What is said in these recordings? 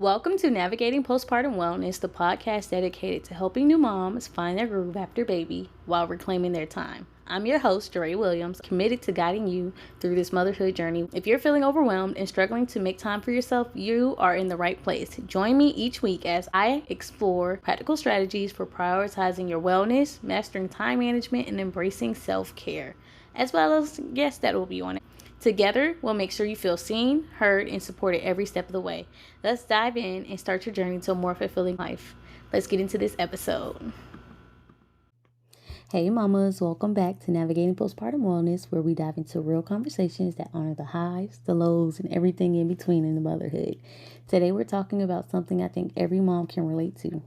Welcome to Navigating Postpartum Wellness, the podcast dedicated to helping new moms find their groove after baby while reclaiming their time. I'm your host, Jaree Williams, committed to guiding you through this motherhood journey. If you're feeling overwhelmed and struggling to make time for yourself, you are in the right place. Join me each week as I explore practical strategies for prioritizing your wellness, mastering time management, and embracing self-care, as well as guests that will be on it. Together, we'll make sure you feel seen, heard, and supported every step of the way. Let's dive in and start your journey to a more fulfilling life. Let's get into this episode. Hey mamas, welcome back to Navigating Postpartum Wellness, where we dive into real conversations that honor the highs, the lows, and everything in between in the motherhood. Today we're talking about something I think every mom can relate to.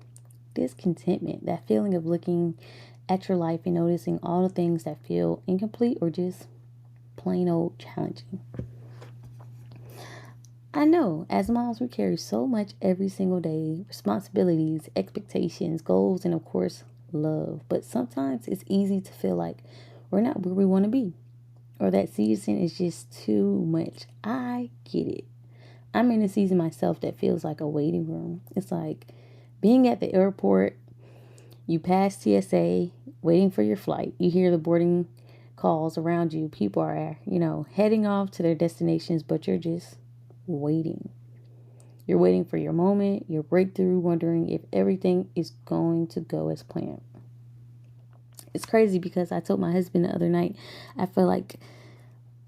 Discontentment, that feeling of looking at your life and noticing all the things that feel incomplete or just plain old challenging. I know, as moms, we carry so much every single day: responsibilities, expectations, goals, and of course, love. But sometimes it's easy to feel like we're not where we want to be, or that season is just too much. I get it. I'm in a season myself that feels like a waiting room. It's like being at the airport, you pass TSA, waiting for your flight. You hear the boarding calls around you. People are, heading off to their destinations, but you're just waiting. You're waiting for your moment, your breakthrough, wondering if everything is going to go as planned. It's crazy because I told my husband the other night, I feel like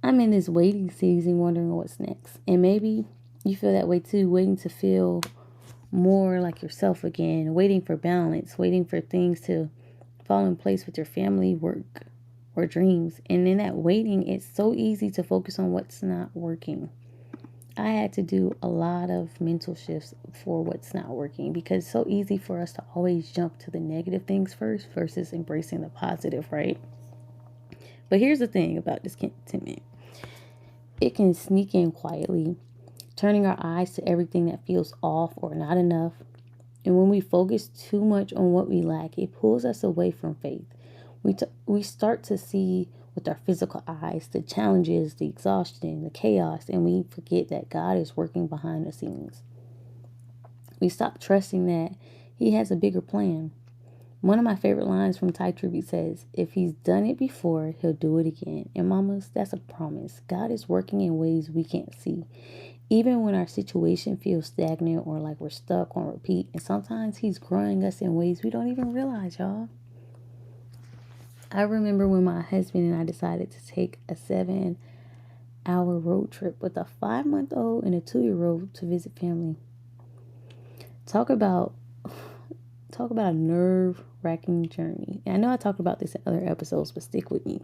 I'm in this waiting season, wondering what's next. And maybe you feel that way too, waiting to feel more like yourself again, waiting for balance, waiting for things to fall in place with your family, work, or dreams. And in that waiting, it's so easy to focus on what's not working. I had to do a lot of mental shifts for what's not working, because it's so easy for us to always jump to the negative things first versus embracing the positive, right? But here's the thing about discontentment. It can sneak in quietly, turning our eyes to everything that feels off or not enough. And when we focus too much on what we lack, it pulls us away from faith. We start to see with our physical eyes the challenges, the exhaustion, the chaos, and we forget that God is working behind the scenes. We stop trusting that He has a bigger plan. One of my favorite lines from Thai Tribute says, "If He's done it before, He'll do it again." And mamas, that's a promise. God is working in ways we can't see, even when our situation feels stagnant or like we're stuck on repeat. And sometimes He's growing us in ways we don't even realize, y'all. I remember when my husband and I decided to take a 7-hour road trip with a 5-month-old and a 2-year-old to visit family. Talk about a nerve-wracking journey. And I know I talked about this in other episodes, but stick with me.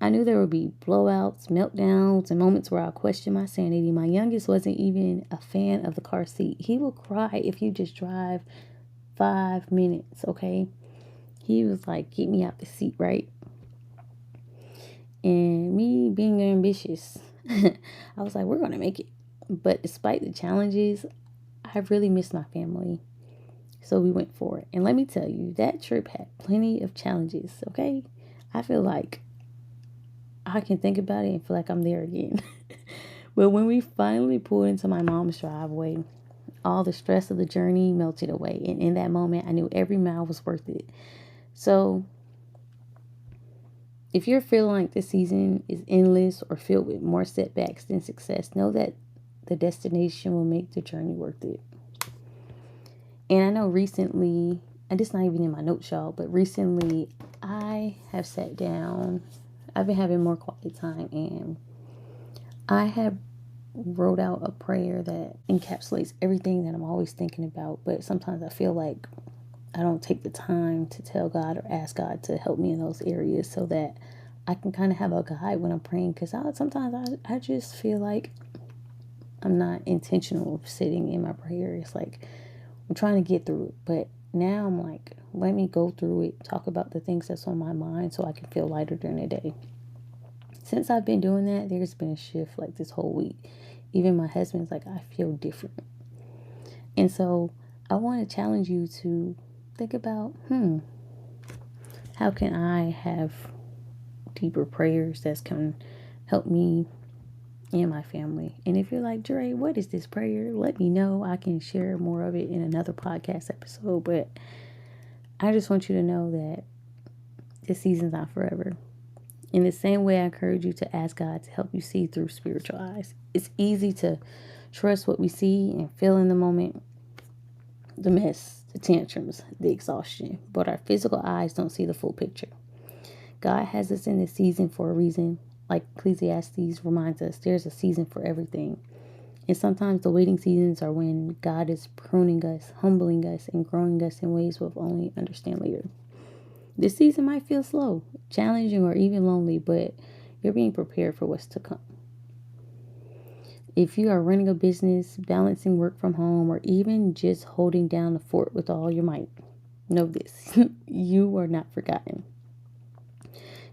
I knew there would be blowouts, meltdowns, and moments where I questioned my sanity. My youngest wasn't even a fan of the car seat. He will cry if you just drive 5 minutes, okay? He was like, "Get me out the seat," right? And me being ambitious, I was like, "We're going to make it." But despite the challenges, I really missed my family. So we went for it. And let me tell you, that trip had plenty of challenges, okay? I feel like I can think about it and feel like I'm there again. But when we finally pulled into my mom's driveway, all the stress of the journey melted away. And in that moment, I knew every mile was worth it. So if you're feeling like this season is endless or filled with more setbacks than success, know that the destination will make the journey worth it. And I know recently, and this is not even in my notes, y'all, but recently I have sat down. I've been having more quiet time, and I have wrote out a prayer that encapsulates everything that I'm always thinking about. But sometimes I feel like I don't take the time to tell God or ask God to help me in those areas so that I can kind of have a guide when I'm praying. Because sometimes I just feel like I'm not intentional of sitting in my prayer. It's like I'm trying to get through it. But now I'm like, let me go through it, talk about the things that's on my mind so I can feel lighter during the day. Since I've been doing that, there's been a shift like this whole week. Even my husband's like, I feel different. And so I want to challenge you to think about, how can I have deeper prayers that can help me and my family. And if you're like, Jaree, what is this prayer? Let me know. I can share more of it in another podcast episode. But I just want you to know that this season's not forever. In the same way, I encourage you to ask God to help you see through spiritual eyes. It's easy to trust what we see and feel in the moment, the mess, the tantrums, the exhaustion, but our physical eyes don't see the full picture. God has us in this season for a reason. Like Ecclesiastes reminds us, there's a season for everything. And sometimes the waiting seasons are when God is pruning us, humbling us, and growing us in ways we'll only understand later. This season might feel slow, challenging, or even lonely, but you're being prepared for what's to come. If you are running a business, balancing work from home, or even just holding down the fort with all your might, know this, you are not forgotten.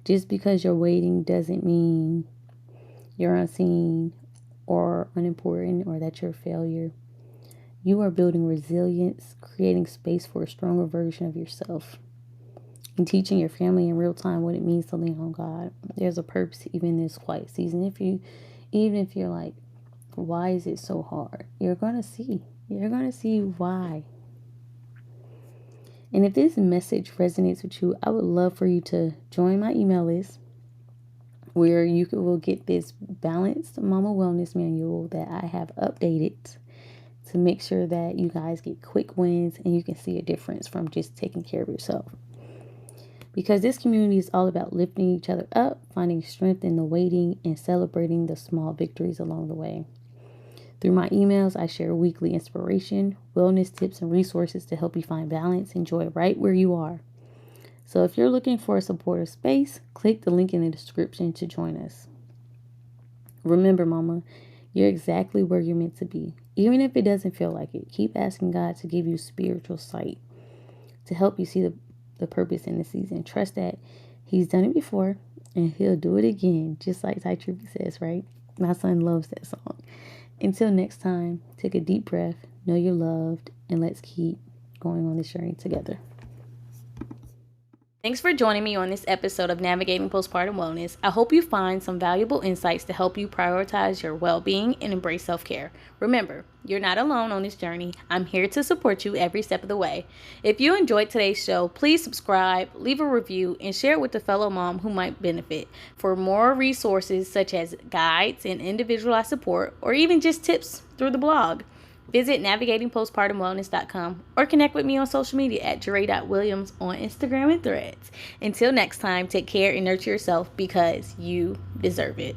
Just because you're waiting doesn't mean you're unseen or unimportant or that you're a failure. You are building resilience, creating space for a stronger version of yourself, and teaching your family in real time what it means to lean on God. There's a purpose even in this quiet season. Even if you're like, why is it so hard? You're going to see. You're going to see why. And if this message resonates with you, I would love for you to join my email list where will get this balanced mama wellness manual that I have updated to make sure that you guys get quick wins and you can see a difference from just taking care of yourself. Because this community is all about lifting each other up, finding strength in the waiting, and celebrating the small victories along the way. Through my emails, I share weekly inspiration, wellness tips, and resources to help you find balance and joy right where you are. So if you're looking for a supportive space, click the link in the description to join us. Remember, mama, you're exactly where you're meant to be. Even if it doesn't feel like it, keep asking God to give you spiritual sight to help you see the purpose in the season. Trust that He's done it before and He'll do it again, just like Ty Trippy says, right? My son loves that song. Until next time, take a deep breath, know you're loved, and let's keep going on this journey together. Thanks for joining me on this episode of Navigating Postpartum Wellness. I hope you find some valuable insights to help you prioritize your well-being and embrace self-care. Remember, you're not alone on this journey. I'm here to support you every step of the way. If you enjoyed today's show, please subscribe, leave a review, and share it with a fellow mom who might benefit. For more resources such as guides and individualized support, or even just tips through the blog, visit navigatingpostpartumwellness.com or connect with me on social media at Jaree.Williams on Instagram and Threads. Until next time, take care and nurture yourself because you deserve it.